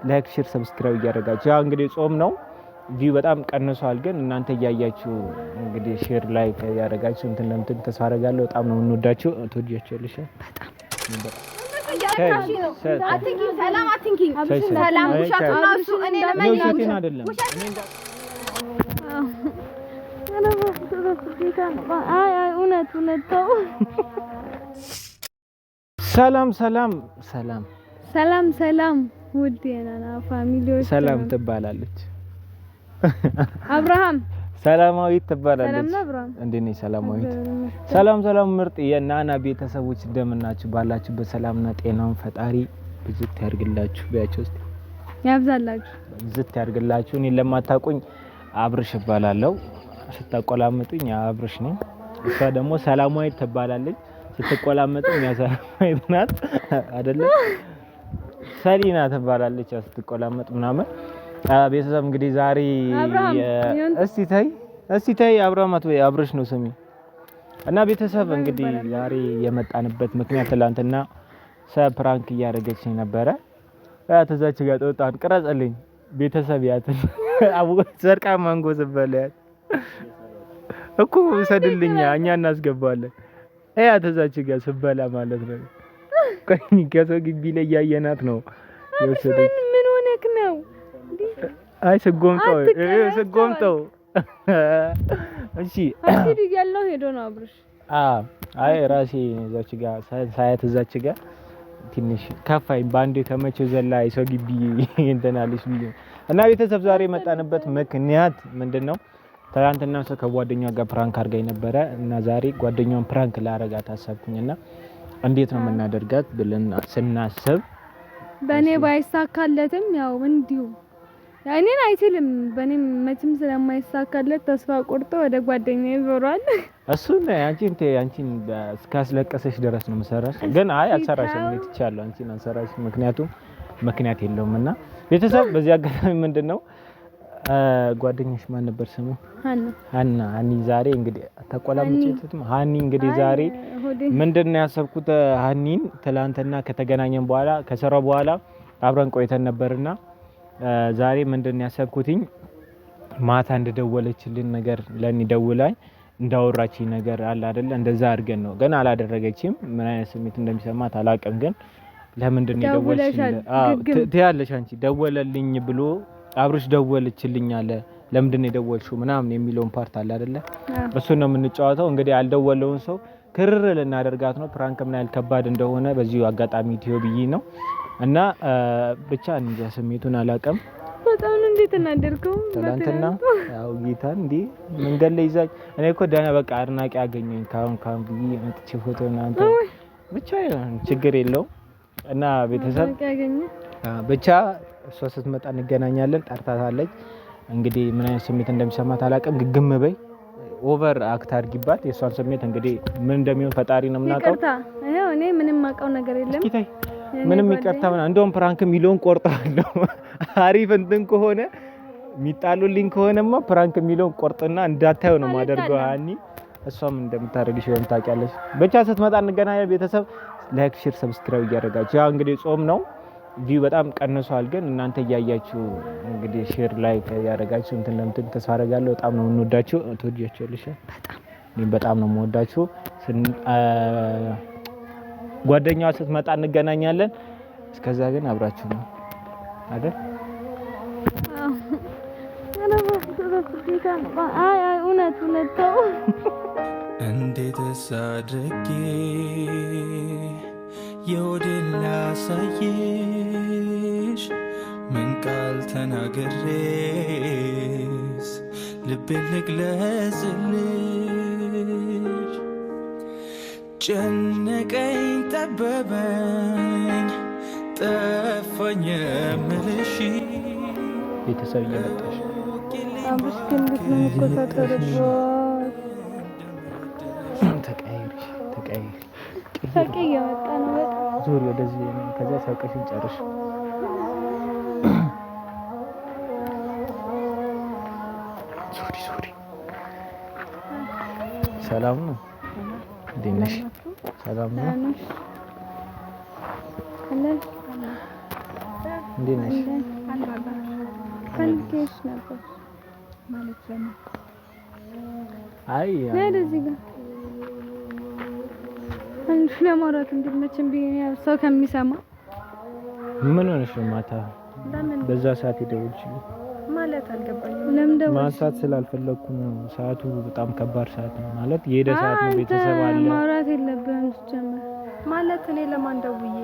ላይክ ሼር ሰብስክራይብ እያደረጋችሁ ያው እንግዲህ ጾም ነው ቪው በጣም ቀንሷል ግን እናንተ እያያችሁ እንግዲህ ሼር ላይክ ያደረጋችሁ እንትን ለምትን ተስፋ አደርጋለሁ በጣም ነው እንወዳችሁ ተወዳችኋለሽ ሰላም ውሻት ነው እሱ እኔ ለምን አይደለም እውነት ሰላም ውድ የናና ፋሚሊዎች ሰላም ትባላለች አብርሃም ሰላማዊት ትባላለች እንዴት ነሽ ሰላማዊት ሰላም ምርጥ የናና ቤተሰቦች እንደምናችሁ ባላችሁበት ሰላምና ጤናውን ፈጣሪ ብዝት ያርግላችሁ ቢያችሁ እስቲ ያብዛላችሁ ብዝት ያርግላችሁ እኔ ለማታውቁኝ አብርሽ እባላለሁ ስትቆላምጡኝ አብርሽ ነኝ እሷ ደግሞ ሰላማዊት ትባላለች ስትቆላምጡኝ ሰላማዊት ናት አይደለ ሰሊና ትባላለች ስትቆላምጥ ምናምን ቤተሰብ እንግዲህ ዛሬ እስቲ ታይ አብራማት ወይ አብርሽ ነው ስሚ እና ቤተሰብ እንግዲህ ዛሬ የመጣንበት ምክንያት ትላንትና ፕራንክ እያደረገችኝ ነበረ ተዛች ጋር ተወጣን ቅረጽልኝ ቤተሰብ ያትን አቡ ዘርቃ ማንጎ ዝበለያት እኮ ሰድልኛ እኛ እናስገባለን ተዛች ጋር ስበላ ማለት ነው ቆይ ከሰው ግቢ ላይ ያየናት ነው የወሰደች ምን ሆነክ ነው አይ ስጎምጠው እሺ አክቲቭ ያለው ሄዶ ነው አብርሽ አይ ራሴ እዛች ጋር ሳያት እዛች ጋር ትንሽ ከፋይ ባንዴ ከመቼው ዘላ ሰው ግቢ እንተናልሽ እና ቤተሰብ ዛሬ መጣንበት ምክንያት ምንድነው ትናንትና ሰው ከጓደኛዋ ጋር ፕራንክ አድርጋኝ ነበረ እና ዛሬ ጓደኛዋን ፕራንክ ላረጋት አሰብኩኝና እንዴት ነው የምናደርጋት ብለን ስናስብ በኔ ባይሳካለትም ያው እንዲሁ እኔን አይችልም በኔም መቼም ስለማይሳካለት ተስፋ ቆርጦ ወደ ጓደኛዬ ዞሯል እሱን አንቺን እስካስለቀሰሽ ድረስ ነው መሰራሽ ግን አይ አልሰራሽም እኔ ትቻለሁ አንቺን አንሰራሽ ምክንያት የለውምና ቤተሰብ በዚህ አጋጣሚ ምንድነው ጓደኛሽ ማን ነበር ስሙ ሃኒ ዛሬ እንግዲህ ተቆላምጬትም ሃኒ እንግዲህ ዛሬ ምንድነው ያሰብኩት ሃኒን ትላንትና ከተገናኘን በኋላ ከሰራው በኋላ አብረን ቆይተን ነበርና ዛሬ ምንድነው ያሰብኩትኝ ማታ እንደደወለችልን ነገር ለኔ ደውላኝ እንዳወራችኝ ነገር አለ አይደል እንደዛ አድርገን ነው ግን አላደረገችም ምን አይነት ስሜት እንደሚሰማት አላውቅም ግን ለምንድነው የደወለችልኝ ትያለሽ አንቺ ደወለልኝ ብሎ አብርሽ ደወለችልኝ አለ ለምንድነው የደወልሽው ምናምን የሚለውን ፓርት አለ አይደል እሱ ነው የምንጫወተው እንግዲህ ያልደወለውን ሰው ክርር ልናደርጋት ነው ፕራንክ ምን ያህል ከባድ እንደሆነ በዚሁ አጋጣሚ ቲዮብይ ነው እና ብቻ እንጃ ስሜቱን አላውቅም በጣም እንዴት እናደርገው ትላንትና ያው ጌታን እንዴ መንገድ ላይ ይዛኝ እኔ እኮ ደህና በቃ አድናቂ አገኘኝ ካሁን ብዬ መጥቼ ፎቶ እናንተ ብቻ ችግር የለው እና ቤተሰብ ብቻ እሷ ስትመጣ እንገናኛለን ጠርታታለች እንግዲህ ምን አይነት ስሜት እንደሚሰማት አላውቅም ግግም በይ ኦቨር አክት አድርጊባት የሷን ስሜት እንግዲህ ምን እንደሚሆን ፈጣሪ ነው የምናውቀው ይቅርታ ይሄው እኔ ምንም ማውቀው ነገር የለም እስኪ ታይ ምንም ይቅርታውና እንደውም ፕራንክ ሚሊዮን ቆርጣለሁ አሪፍ እንትን ከሆነ ሚጣሉልኝ ከሆነማ ፕራንክ ሚሊዮን ቆርጥና እንዳታዩ ነው ማደርገው ሃኒ እሷም እንደምታደርግሽ ወይም ታውቂያለሽ ብቻ ስትመጣ እንገናኛለን ቤተሰብ ላይክ ሼር ሰብስክራይብ እያደረጋችሁ ያው እንግዲህ ጾም ነው ቪው በጣም ቀንሷል ግን እናንተ እያያችሁ እንግዲህ ሼር ላይክ ያደረጋችሁ እንትን ለምትን ተስፋ አደርጋለሁ በጣም ነው እንወዳችሁ ተወዳችኋለሽ በጣም ነው የምወዳችሁ ጓደኛዋ ስትመጣ እንገናኛለን እስከዛ ግን አብራችሁ ነው አይደል አይ እውነት ነው እንዴት ሳድርጌ የወዴን ላሳይሽ ምን ቃል ተናግሬስ ልቤን ልግለጽልሽ ጨነቀኝ ጠበበኝ ጠፋኝ የምልሽ ቤተሰብ እየመጣሽ አብሽ ክንት ነው ተቆጣጠረሽ ተቀይሪ እየመጣ ነው በጣም ዙሪ ወደዚህ ከዛ ሳቀሽን ጨርሽ ዙሪ ሰላም ነው እንዴት ነሽ ሰላም ነው እንዴት ነሽ? ፈልጌሽ ነበር ማለት ነው። አይ ለዚህ ጋር አንቺ ለማውራት እንድትመጪም ቢሆን ሰው ከሚሰማ ምን ሆነሽ ነው ማታ በዛ ሰዓት የደወልሽልኝ? ማለት አልገባኝም። ለምን ደወልሽ? ማንሳት ስላልፈለኩ ነው። ሰዓቱ በጣም ከባድ ሰዓት ነው ማለት የሄደ ሰዓት ነው። ቤተሰብ አለ ማውራት የለብህም ስትጀምር ማለት እኔ ለማን ደውዬ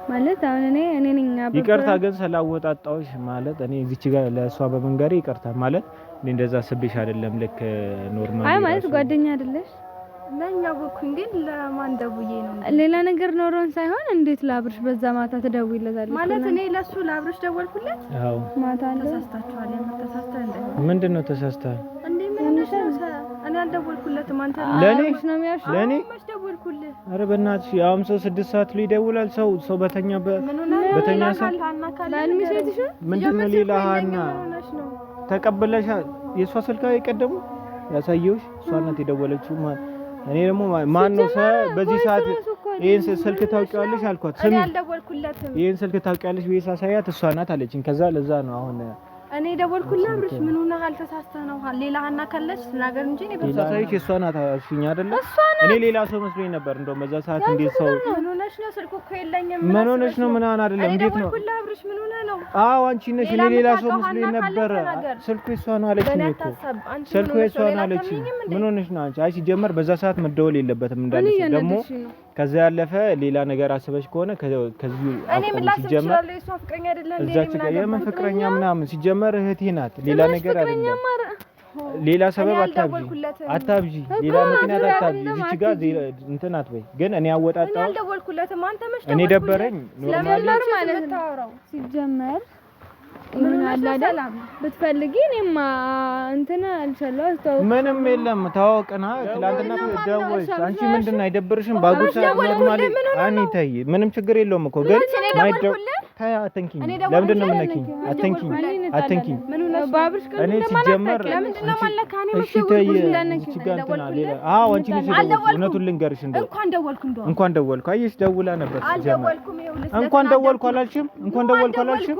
ማለት አሁን እኔ ነኝ አባባ ይቅርታ ግን ስላወጣጣሁሽ ማለት እኔ እዚች ጋር ለእሷ በመንገሬ ይቅርታ ማለት እኔ እንደዛ ስብሽ አይደለም። ልክ ኖርማል አይ ማለት ጓደኛ አይደለሽ ለኛ ወኩኝ ግን ለማን ደውዬ ነው? ሌላ ነገር ኖሮን ሳይሆን እንዴት ላብርሽ በዛ ማታ ትደውይለታለሽ ማለት እኔ ለሱ ላብርሽ ደወልኩለት። አዎ ማታ ተሳስታችኋል። የምትሳስተው ምንድነው ተሳስተሃል? እንዴ ምን ነው እኔ አልደወልኩለትም። አንተ ለኔ ነው የሚያሽ ለኔ መች ደወልኩልህ? ኧረ በእናትሽ ያውም ሰው 6 ሰዓት ላይ ይደውላል። ሰው በተኛ ሰዓት ባልሚሴትሽ ምንድነው ሌላ ሀና ተቀበለሽ የሷ ስልክ አይቀደሙ ያሳየውሽ እሷ ናት የደወለችው። እኔ ደግሞ ማን ነው በዚህ ሰዓት ይሄን ስልክ ታውቂዋለሽ አልኳት። ስሚ ይሄን ስልክ ታውቂያለሽ ብዬሽ ሳሳያት እሷ ናት አለችኝ። ከዛ ለዛ ነው አሁን እኔ ደወልኩልህ። አብርሽ ምን ሆነህ አልተሳስተህ ነው? ሌላ ሀና ካለች ተናገር እንጂ እኔ በሳሳይሽ እሷ ናት አልሽኝ አይደለ? እኔ ሌላ ሰው መስሎኝ ነበር። እንደውም በዛ ሰዓት እንዴት ሰው ምን ሆነሽ ነው? ስልኩ እኮ የለኝም። ምን ሆነሽ ነው? ምን አይደለም። እንዴት ነው? አብርሽ ምን ሆነህ ነው? አዎ አንቺ ነሽ። እኔ ሌላ ሰው መስሎኝ ነበር። ስልኩ እሷ ነው አለችኝ እኮ ስልኩ እሷ ነው አለችኝ። ምን ሆነሽ ነው አንቺ? አይ ሲጀመር በዛ ሰዓት መደወል የለበትም እንዳለሽ ደግሞ ከዛ ያለፈ ሌላ ነገር አስበሽ ከሆነ ከዚህ ሲጀመር እሷ ፍቅረኛ አይደለም እንዴ? እዛች ጋር የምን ፍቅረኛ ምናምን ሲጀመር እህቴ ናት። ሌላ ነገር አይደለም። ሌላ ሰበብ አታብጂ፣ ሌላ ምክንያት አታብጂ። እዚች ጋር እንትን አትበይ። ግን እኔ አወጣጣው እኔ ደበረኝ ኖርማሊ ማለት ነው ሲጀመር ምን አላደለ ብትፈልጊ እኔማ እንትና አልቻለሁ አስተው ምንም የለም ታወቅና ትላንትና ደወልሽ አንቺ ምንድነው አይደብርሽም? ባጉሳ ኖርማሊ አኒ ታይ ምንም ችግር የለውም እኮ ግን ማይደው ታይ አትንኪኝ። ለምንድን ነው የምነኪኝ? አትንኪኝ ባብርሽ እኔ ሲጀመር ለምንድን ነው ማለካኔ መሽጎል እዚህ ጋር እንትና ሌላ አዎ አንቺ ነሽ እውነቱን ልንገርሽ እንደው እንኳን ደወልኩ አየሽ ደውላ ነበር ሲጀመር እንኳን ደወልኩ አላልሽም? እንኳን ደወልኩ አላልሽም?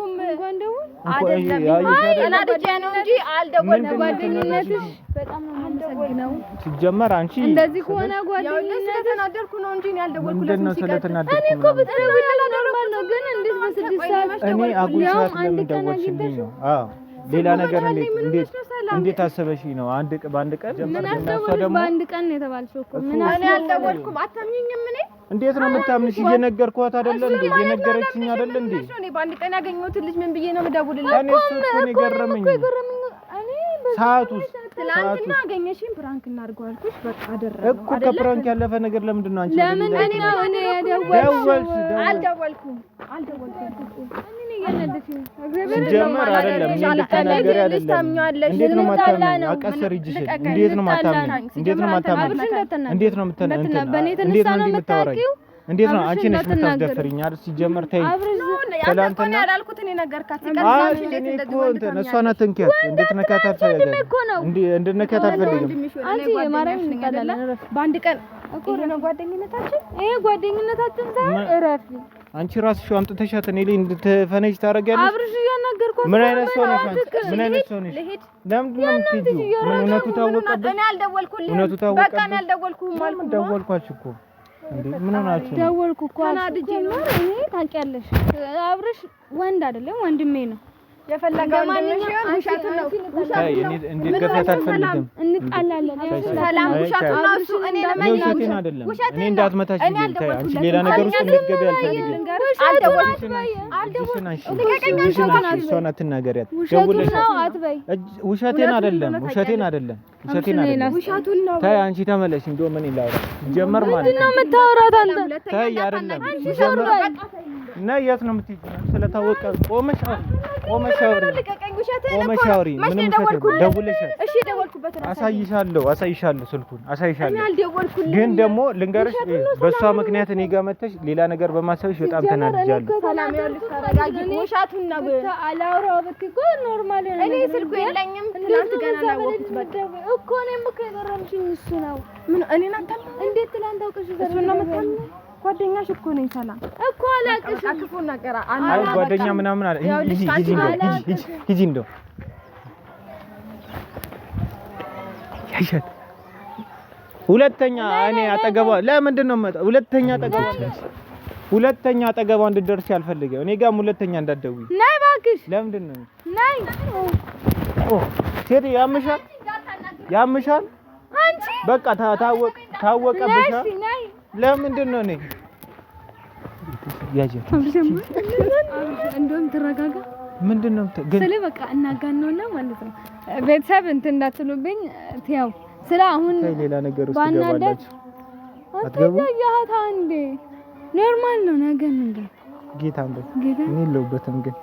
በጣም ነው የማመሰግነው። ሲጀመር አንቺ እንደዚህ ከሆነ ጓደኝነት ተናደርኩ ነው እንጂ ያልደወልኩለት ስለተናደርኩ እኔ እኮ ብትደውል ኖርማል ነው፣ ግን እንዴት በስድስት ሰዓት እኔ አጉልሳት ለምን ደወልሽልኝ ነው? አዎ ሌላ ነገር እንዴት አሰበሽ ነው? በአንድ ቀን ምን አሰበሽ? በአንድ ቀን ነው የተባልሽው እኮ ምን እኔ አልደወልኩም። አታምኚኝም? እኔ እንዴት ነው የምታምንሽ? እየነገርኳት አይደለ እንዴ? እየነገረችኝ አይደለ እንዴ? እኔ በአንድ ቀን ያገኘሁት ልጅ ምን ብዬ ነው የምደውልልህ? እኔ እሱ እኮ ነው የገረመኝ። ሰዓቱስ ትላንትና አገኘሽኝ ፕራንክ እናድርገው አልኩሽ። በቃ አደረግነው እኮ ከፕራንክ ያለፈ ነገር ለምንድን ነው አንቺ? ለምን እኔ አልደወልኩም። ሲጀመር አይደለም እንድትናገሪ አይደለም። እንዴት ነው ማታምኝ? አቀሰር ይጅሽ እንዴት ነው ማታምኝ? እንዴት ነው ማታምኝ? እንዴት ነው የምታወራኝ? እንዴት ነው አንቺ ነሽ የምታስደፍሪኝ አይደል? ሲጀመር ተይ ትላንትና ያላልኩት እኔ ነገርካት ይቀርታሽ እንዴት እንደዚህ እሷ ናት እንኪያት እንድትነካት አልፈልግም። እንድትነካት አልፈልግም። አንቺ የማርያም እንቀዳለን እረፍ። በአንድ ቀን ይሄ ነው ጓደኝነታችን። ይሄ ጓደኝነታችን ሳይሆን እረፍ። አንቺ ራስሽ አምጥተሻት እኔ ላይ እንድትፈነጅ ታደርጊያለሽ። አብርሽ እያናገርኩት ምን አይነት ሰው ነሽ አንቺ? ምን አይነት ሰው ነሽ? ለምንድን ነው የምትሄጂው? ምን እውነቱ ታወቀብሽ? እኔ አልደወልኩልህም። እውነቱ ታወቀብሽ? በቃ እኔ አልደወልኩህም አልኩ። ምን ደወልኳችሁ እኮ እንዴ? ምን ሆናችሁ? ደወልኩ እኮ አናድጄ ነው። እኔ ታውቂያለሽ አብርሽ ወንድ አይደለም ወንድሜ ነው። የፈለገው ማንኛውም ውሸት ነው። እንድትገፋት አልፈልግም። እንጣላለን። ሰላም ውሸት ነው እሱ። እኔ ለማንኛውም ውሸቴን አይደለም። እኔ እንዳትመታሽ አንቺ ሌላ ነገር ውስጥ እንድትገቢ አልፈልግም። እሷን አትናገሪያት። ውሸቱን ነው አትበይ። ውሸቴን አይደለም። ተይ አንቺ ተመለሽ። እንደው ምን ይላል ጀመር ማለት ምንድን ነው የምታወራት አንተ? ተይ አይደለም ጀመር ነይ። የት ነው የምትሄጂው? ስለታወቀ ቆመሽ አውሪ። ምንም ደውለሻል? እሺ ደወልኩበት። አሳይሻለሁ ስልኩን አሳይሻለሁ። ግን ደግሞ ልንገርሽ በሷ ምክንያት እኔ ጋር መተሽ ሌላ ነገር በማሰብሽ በጣም ተናድጃለሁ። ሰላም ይኸውልሽ፣ ተረጋጊ። ውሸቱን ነው አላወራው በትኮ ኖርማል ነው። እኔ ስልኩ የለኝም። ትናንት ገና ላወቅኩት በቃ እኮ እኔም እኮ የገረምሽኝ እሱ ነው። ምን እኔን አታምኚኝ? እንዴት ትላንት አውቀሽ እሱን ነው የምታምኚኝ? ጓደኛሽ እኮ ነኝ ሰላም እኮ አላቅሽም። ክፉ ነገር አይ ጓደኛ ምናምን አለ ሂጂ እንደው ያሻት ሁለተኛ እኔ አጠገቧ ለምንድን ነው መጣ ሁለተኛ አጠገቧ እንድትደርሺ አልፈልግም። እኔ ጋርም ሁለተኛ እንዳትደውይ ነይ እባክሽ። ለምንድን ነው ነይ ሴት ያምሻል አንቺ በቃ ታወቀብሽ። ነይ ለምንድን ነው እኔ ያጀት እንደውም ትረጋጋ። ምንድን ነው ግን ስለ በቃ እናጋነውና ማለት ነው ቤተሰብ እንትን እንዳትሉብኝ ያው ስለ አሁን ሌላ ነገር ውስጥ ገባላችሁ አትገቡ። ያታ እንዴ ኖርማል ነው ነገር እንግዲህ ጌታ እንደ እኔ የለሁበትም ግን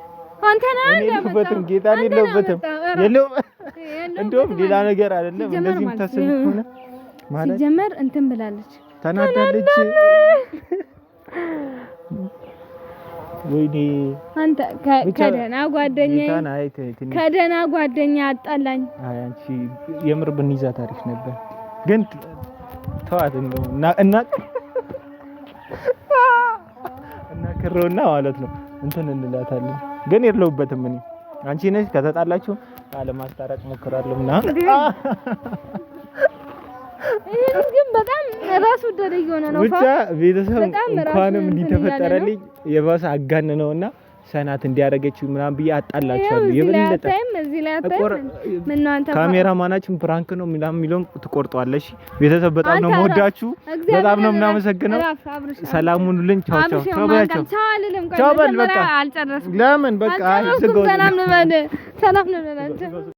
አንተ ነህ የለሁበትም ጌታ እኔ የለሁበትም እንደውም ሌላ ነገር አይደለም እንደዚህ የምታስብ ከሆነ ማለት ሲጀመር እንትን ብላለች ተናዳለች። ወይኔ አንተ ከደህና ጓደኛ አጣላኝ። አይ አንቺ የምር ብንይዛት አሪፍ ነበር ግን ተዋት ነው እና ክሮና ማለት ነው እንትን እንላታለን ግን የለውበትም። እኔ አንቺ ነሽ ከተጣላችሁ አለማስታረቅ ሞክራለሁ እና ይሄን ግን በጣም ራስ ወደደ የሆነ ነው ብቻ ቤተሰብ እንኳንም እንዲተፈጠረልኝ የባሰ አጋነነውና ሰናት እንዲያረገችው ምናምን ብዬ አጣላችኋለሁ። የበለጠ ካሜራማናችን ፕራንክ ነው ምናምን የሚለውን ትቆርጧለሽ። ቤተሰብ በጣም ነው የምወዳችሁ፣ በጣም ነው የምናመሰግነው። ሰላሙን ሁሉን ቻው ቻው ቻው በላቸው። ቻው በል በቃ ለምን በቃ ሰላም ነው ማለት